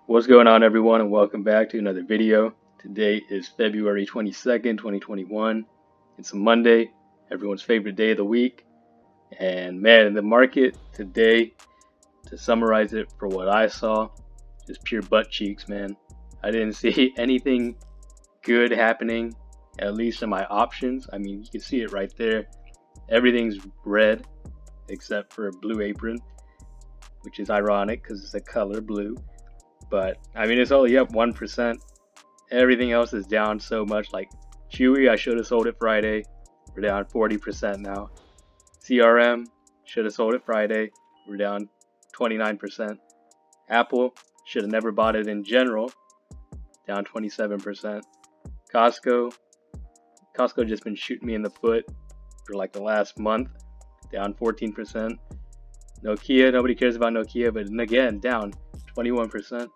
What's going on, everyone, and welcome back to another video. Today is February 22nd, 2021. It's a Monday, everyone's favorite day of the week. And man, the market today, to summarize it for what I saw, is pure butt cheeks, man. I didn't see anything good happening, at least in my options. I mean, you can see it right there. Everything's red except for Blue Apron, which is ironic because it's a color blue. But I mean, it's only up 1%. Everything else is down so much. Like Chewy, I should have sold it Friday. We're down 40% now. CRM, should have sold it Friday. We're down 29%. Apple, should have never bought it in general. Down 27%. Costco just been shooting me in the foot for like the last month. Down 14%. Nokia, nobody cares about Nokia, but again, down 21%.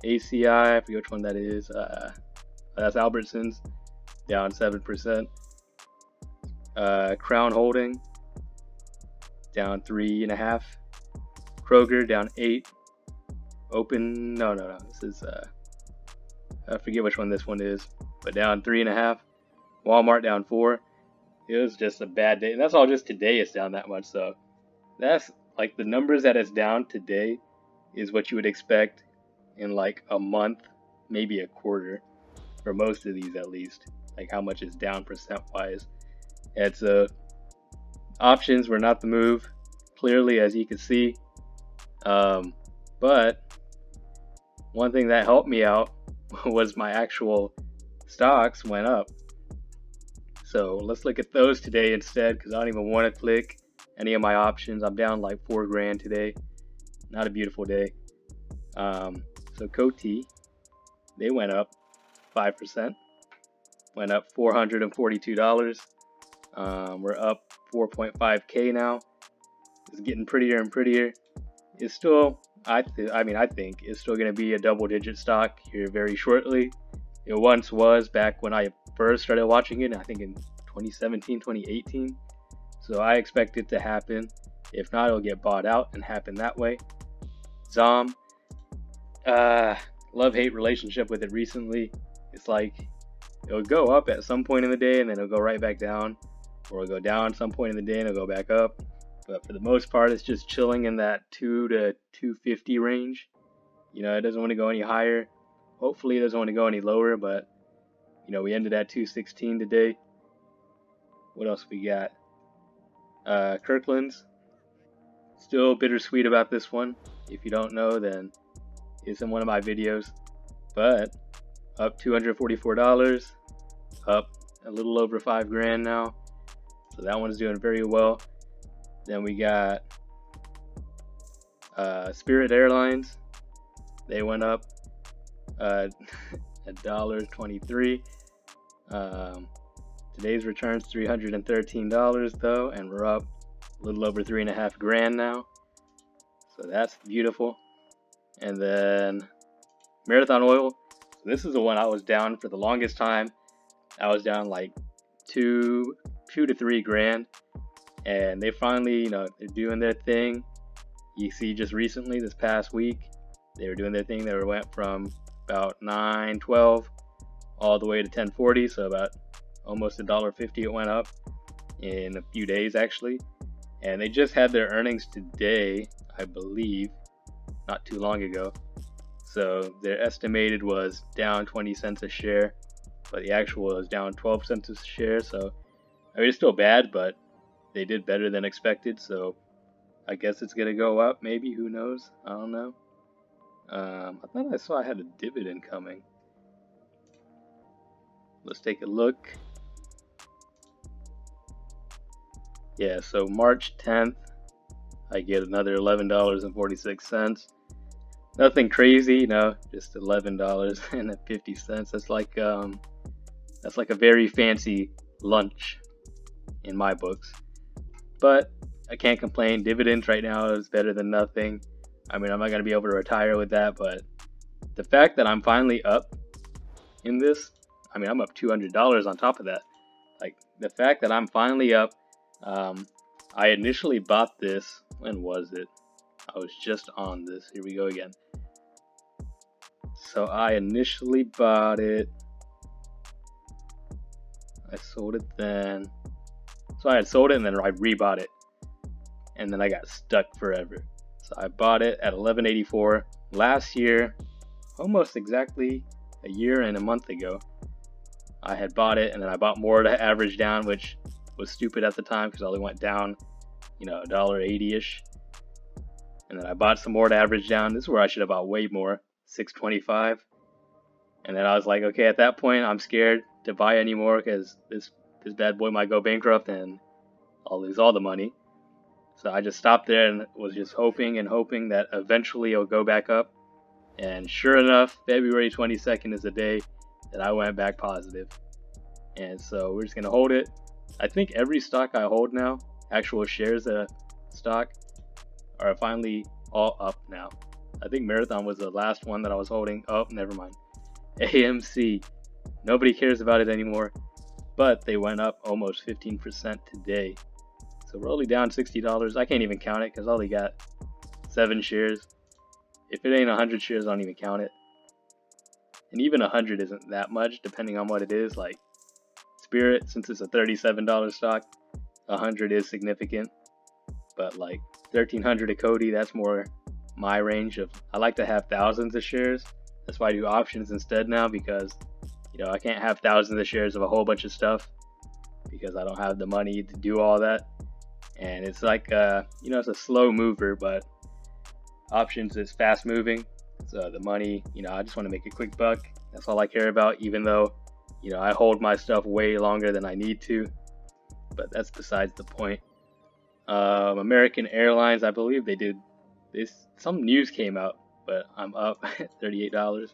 ACI, I forget which one that is. That's Albertsons, down 7%. Crown Holding, down 3.5%. Kroger, down 8%. No. This is I forget which one this one is, but down 3.5%. Walmart down 4%. It was just a bad day, and that's all just today. It's down that much, so that's like the numbers that it's down today is what you would expect in like a month, maybe a quarter, for most of these at least, like how much is down percent wise. And so options were not the move, clearly, as you can see. But one thing that helped me out was my actual stocks went up. So let's look at those today instead, because I don't even want to click any of my options. I'm down like $4 grand today. Not a beautiful day. So COTY, they went up 5%, went up $442. We're up 4.5K now. It's getting prettier and prettier. It's still, I think it's still going to be a double-digit stock here very shortly. It once was back when I first started watching it, I think in 2017, 2018. So I expect it to happen. If not, it'll get bought out and happen that way. ZOM, love-hate relationship with it recently. It's like it'll go up at some point in the day and then it'll go right back down, or it'll go down some point in the day and it'll go back up. But for the most part, it's just chilling in that 2 to 250 range. You know, it doesn't want to go any higher. Hopefully it doesn't want to go any lower, but you know, we ended at 216 today. What else we got? Kirklands, still bittersweet about this one. If you don't know, then it's in one of my videos. But up $244, up a little over $5 grand now. So that one's doing very well. Then we got Spirit Airlines. They went up $1.23. Today's return's $313 though, and we're up a little over 3.5 grand now. So that's beautiful. And then Marathon Oil. This is the one I was down for the longest time. I was down like two to 3 grand. And they finally, they're doing their thing. You see just recently, this past week, they were doing their thing. They went from about $9.12 all the way to $10.40. So about almost $1.50 it went up in a few days actually. And they just had their earnings today, I believe, not too long ago. So their estimated was down 20 cents a share, but the actual was down 12 cents a share. So I mean, it's still bad, but they did better than expected. So I guess it's gonna go up, maybe, who knows? I don't know. I thought I saw I had a dividend coming. Let's take a look. Yeah, so March 10th, I get another $11.46. Nothing crazy, just $11.50. That's like a very fancy lunch in my books. But I can't complain. Dividends right now is better than nothing. I mean, I'm not going to be able to retire with that, but the fact that I'm finally up in this, I mean, I'm up $200 on top of that. Like, the fact that I'm finally up, I initially bought this, when was it? I was just on this. Here we go again. So I initially bought it. I sold it then. So I had sold it and then I rebought it. And then I got stuck forever. So I bought it at $11.84 last year, almost exactly a year and a month ago. I had bought it and then I bought more to average down, which was stupid at the time because it only went down, $1.80-ish. And then I bought some more to average down. This is where I should have bought way more, $6.25. And then I was like, okay, at that point I'm scared to buy anymore because this bad boy might go bankrupt and I'll lose all the money. So I just stopped there and was just hoping that eventually it'll go back up. And sure enough, February 22nd is the day that I went back positive. And so we're just going to hold it. I think every stock I hold now, actual shares of stock, are finally all up now. I think Marathon was the last one that I was holding. Oh, never mind. AMC. Nobody cares about it anymore. But they went up almost 15% today. So we're only down $60. I can't even count it because I only got 7 shares. If it ain't 100 shares, I don't even count it. And even 100 isn't that much, depending on what it is. Like Spirit, since it's a $37 stock, 100 is significant. But like 1,300 of COTY, that's more my range of. I like to have thousands of shares. That's why I do options instead now, because I can't have thousands of shares of a whole bunch of stuff because I don't have the money to do all that. And it's like it's a slow mover, but options is fast moving. So the money, I just want to make a quick buck. That's all I care about, even though I hold my stuff way longer than I need to, but that's besides the point. American Airlines, I believe they did this. Some news came out, but I'm up $38.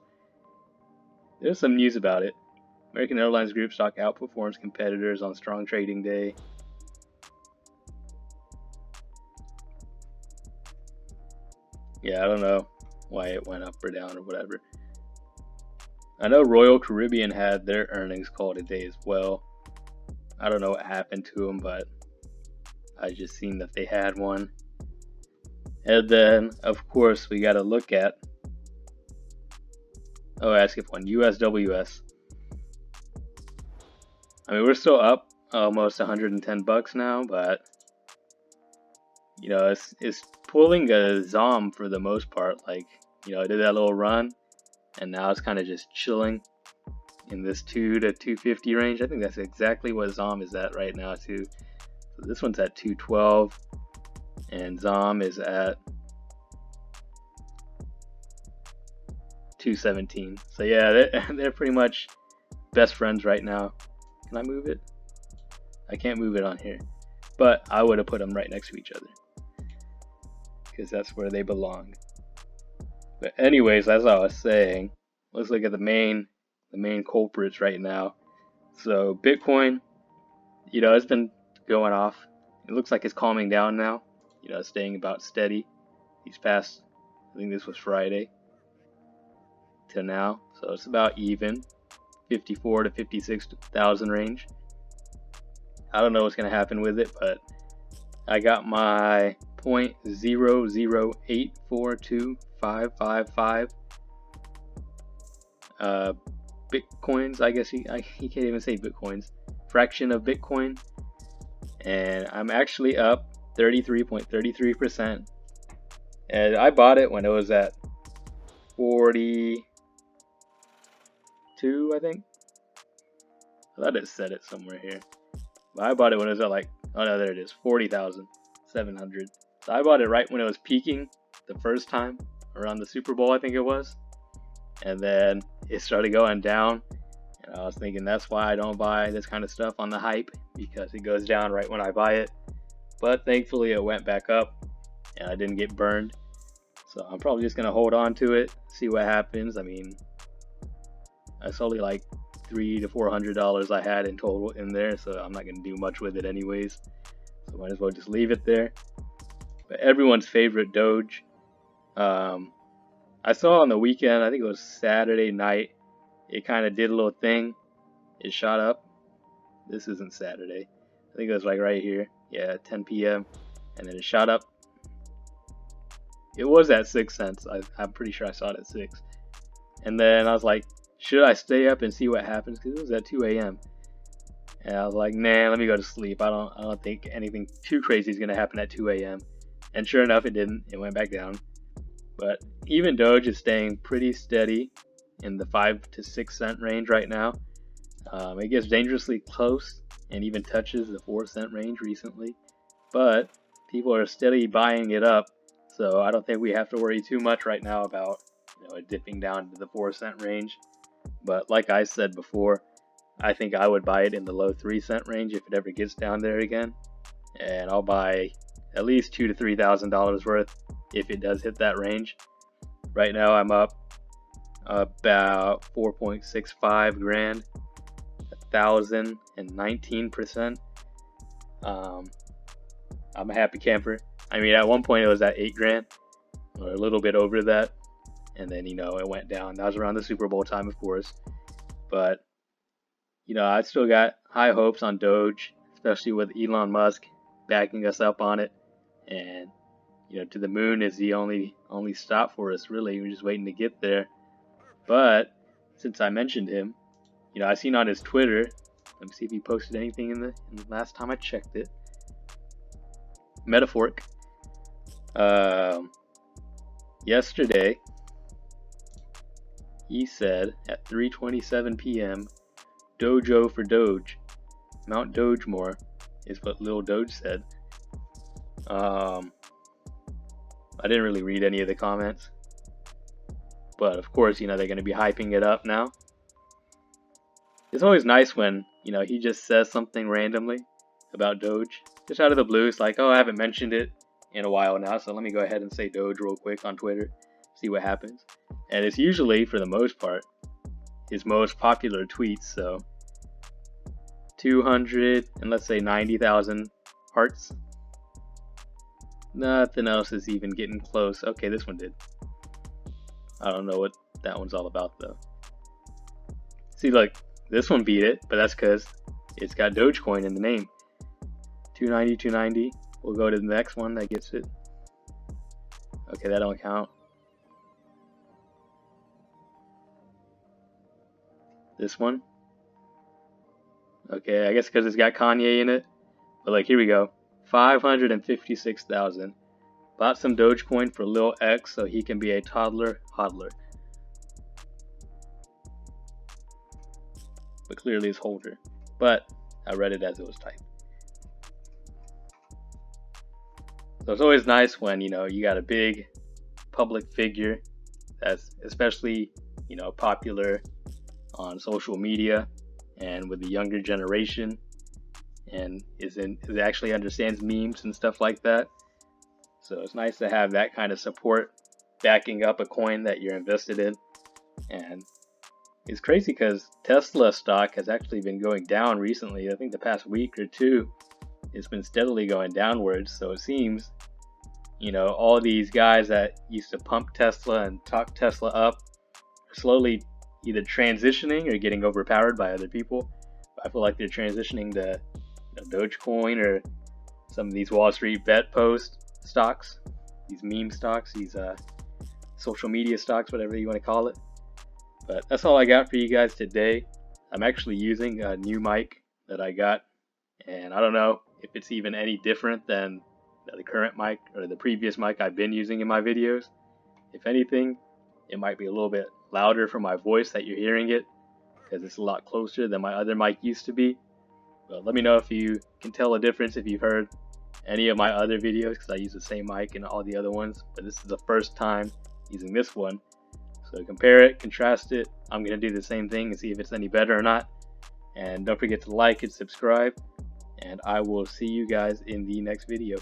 There's some news about it. American Airlines Group stock outperforms competitors on strong trading day. Yeah, I don't know why it went up or down or whatever. I know Royal Caribbean had their earnings call today as well. I don't know what happened to them, but I just seen that they had one. And then, of course, we got to look at. Oh, I skipped one. USWS. I mean, we're still up almost $110 now, but it's pulling a ZOM for the most part. Like, I did that little run, and now it's kind of just chilling in this 2 to 250 range. I think that's exactly what ZOM is at right now too. So this one's at 212, and ZOM is at 217. So yeah, they're pretty much best friends right now. Can I move it? I can't move it on here, but I would have put them right next to each other because that's where they belong. But anyways, as I was saying, let's look at the main culprits right now. So Bitcoin, it's been going off. It looks like it's calming down now. Staying about steady these past, I think this was Friday, to now. So it's about even, 54 to 56,000 range. I don't know what's going to happen with it, but I got my 0.0084255 Bitcoins. I guess he can't even say Bitcoins. Fraction of Bitcoin. And I'm actually up 33.33%. And I bought it when it was at 42, I think. I thought it said it somewhere here. But I bought it when it was at like, oh no, there it is, 40,700. So I bought it right when it was peaking the first time, around the Super Bowl, I think it was. And then it started going down. And I was thinking that's why I don't buy this kind of stuff on the hype, because it goes down right when I buy it. But thankfully it went back up and I didn't get burned. So I'm probably just going to hold on to it, see what happens. I mean, that's only like $300 to $400 I had in total in there, so I'm not going to do much with it anyways. So might as well just leave it there. But everyone's favorite Doge. I saw on the weekend, I think it was Saturday night, it kind of did a little thing. It shot up. This isn't Saturday. I think it was like right here. Yeah, 10 p.m. And then it shot up. It was at 6 cents. I'm pretty sure I saw it at 6. And then I was like, should I stay up and see what happens? Because it was at 2 a.m. And I was like, nah, let me go to sleep. I don't think anything too crazy is gonna happen at 2 a.m. And sure enough, it didn't. It went back down. But even Doge is staying pretty steady in the 5 to 6 cent range right now. It gets dangerously close and even touches the 4 cent range recently. But people are steadily buying it up, so I don't think we have to worry too much right now about it dipping down to the 4 cent range. But like I said before, I think I would buy it in the low 3 cent range if it ever gets down there again, and I'll buy at least $2,000 to $3,000 worth if it does hit that range. Right now I'm up about 4.65 grand, 1,019%. I'm a happy camper. I mean, at one point it was at 8 grand, or a little bit over that, and then it went down. That was around the Super Bowl time, of course. But I still got high hopes on Doge, especially with Elon Musk backing us up on it. And to the moon is the only stop for us, really. We're just waiting to get there. But since I mentioned him, I seen on his Twitter. Let me see if he posted anything in the last time I checked it. Metaphoric. Yesterday, he said at 3:27 p.m., Dojo for Doge. Mount Doge more is what Lil Doge said. I didn't really read any of the comments, but of course, they're going to be hyping it up now. It's always nice when, he just says something randomly about Doge, just out of the blue. It's like, oh, I haven't mentioned it in a while now, so let me go ahead and say Doge real quick on Twitter, see what happens. And it's usually, for the most part, his most popular tweets. So 200 and let's say 90,000 hearts. Nothing else is even getting close. Okay, this one did. I don't know what that one's all about though. See, look, this one beat it, but that's because it's got Dogecoin in the name. 290, 290. We'll go to the next one that gets it. Okay, that don't count. This one. Okay, I guess because it's got Kanye in it. But like, here we go. 556,000. Bought some Dogecoin for Lil X so he can be a toddler hodler. But clearly it's holder. But I read it as it was typed. So it's always nice when, you got a big public figure that's especially, popular on social media and with the younger generation, and actually understands memes and stuff like that. So it's nice to have that kind of support backing up a coin that you're invested in. And it's crazy because Tesla stock has actually been going down recently. I think the past week or two, it's been steadily going downwards. So it seems, all these guys that used to pump Tesla and talk Tesla up are slowly either transitioning or getting overpowered by other people. I feel like they're transitioning to Dogecoin or some of these WallStreetBets post stocks, these meme stocks, these social media stocks, whatever you want to call it. But that's all I got for you guys today. I'm actually using a new mic that I got, and I don't know if it's even any different than the current mic or the previous mic I've been using in my videos. If anything, it might be a little bit louder for my voice that you're hearing it, because it's a lot closer than my other mic used to be. But let me know if you can tell a difference if you've heard any of my other videos, because I use the same mic in all the other ones, but this is the first time using this one. So compare it, contrast it. I'm going to do the same thing and see if it's any better or not. And don't forget to like and subscribe, and I will see you guys in the next video.